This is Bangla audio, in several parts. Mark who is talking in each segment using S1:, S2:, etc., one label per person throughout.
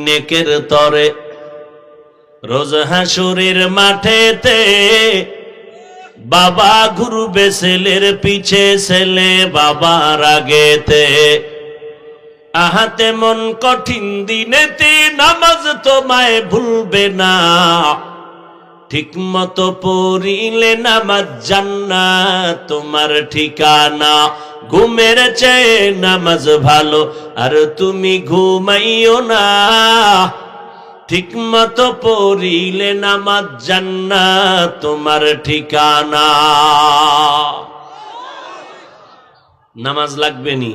S1: নেকের তরে রোজ হাসুরের মাঠেতে বাবা ঘুরবে ছেলের পিছে, ছেলে বাবার আগেতে। আহাতে মন কঠিন দিনেতে নামাজ তোমায় ভুলবে না, ঠিক মতো পড়িলে নামাজ জান্নাত তোমার ঠিকানা। ঘুমের চেয়ে নামাজ ভালো আর তুমি ঘুমাইও না, ঠিক মতো পড়িলে নামাজ জান্নাত তোমার ঠিকানা। নামাজ লাগবে নি?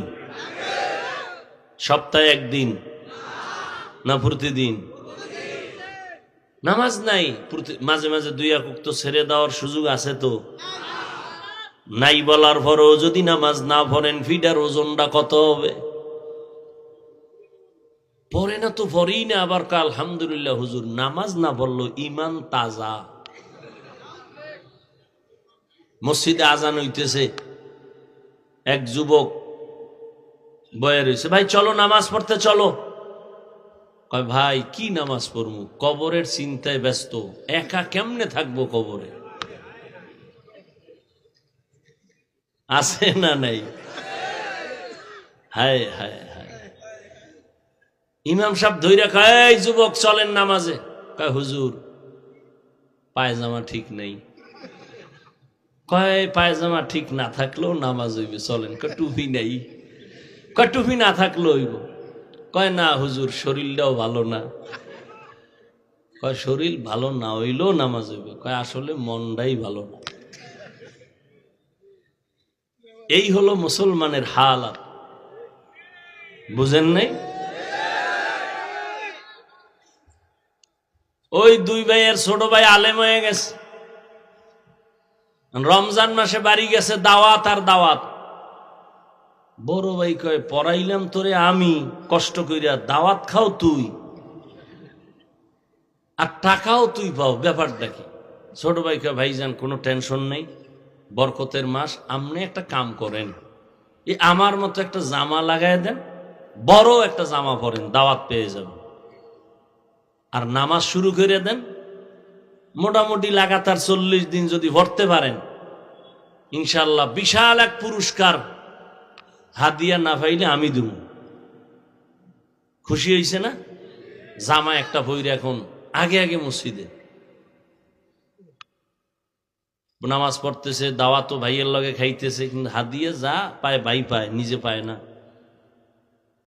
S1: সপ্তাহে একদিন না প্রতিদিন? নামাজ নাই, মাঝে মাঝে দুই এক ওয়াক্ত ছেড়ে দেওয়ার সুযোগ আছে তো নাই? বলার পরও যদি নামাজ না পড়েন ফিডার ওজনটা কত হবে? পড়ে না তো পড়েই না, আবার কাল আলহামদুলিল্লাহ হুজুর নামাজ না পড়লো ইমান তাজা। মসজিদে আজান হইতেছে, এক যুবক বয়ে রয়েছে, ভাই চলো নামাজ পড়তে চলো। কয় ভাই কি নামাজ পড়বো, কবরের চিন্তায় ব্যস্ত, একা কেমনে থাকবো কবরে? আছে না নাই? হায় হায় হায়। ইমাম সাহেব ধইরা কয় এই যুবক চলেন নামাজে। কয় হুজুর পায়জামা ঠিক নেই। কয় পায়জামা ঠিক না থাকলেও নামাজ হইবে, চলেন। কয় টুপি নেই। কয় টুপি না থাকলেও হইব। কয় না হুজুর শরীরটাও ভালো না। কয় শরীর ভালো না হইলেও নামাজ হইবে। কয় আসলে মনটাই ভালো না। এই হলো মুসলমানের হালাত, বুঝেন নাই? ওই দুই ভাইয়ের ছোট ভাই আলেম হয়ে গেছে, রমজান মাসে বাড়ি গেছে দাওয়াত আর দাওয়াত। বড় ভাই কয় পড়াইলাম তোরে আমি কষ্ট কইরা, দাওয়াত খাও তুই আর টাকাও তুই পাও, ব্যাপারটা কি? ছোট ভাই কয় ভাইজান কোনো টেনশন নেই, বরকতের মাস, আপনি একটা কাম করেন, এই আমার মতো একটা জামা লাগাই দেন, বড় একটা জামা পরেন, দাওয়াত পেয়ে যাবেন। আর নামাজ শুরু করে দেন, মোটামুটি লাগাতার 40 দিন যদি পড়তে পারেন ইনশাল্লাহ বিশাল এক পুরস্কার হাদিয়া না পাইলে আমি দেব। খুশি হয়েছে না? জামা একটা পইরে এখন আগে আগে মসজিদে নামাজ পড়তেছে, দাওয়াতও ভাইয়ের লগে খাইতেছে, কিন্তু হাদিয়া যা পায় ভাই পায়, নিজে পায় না।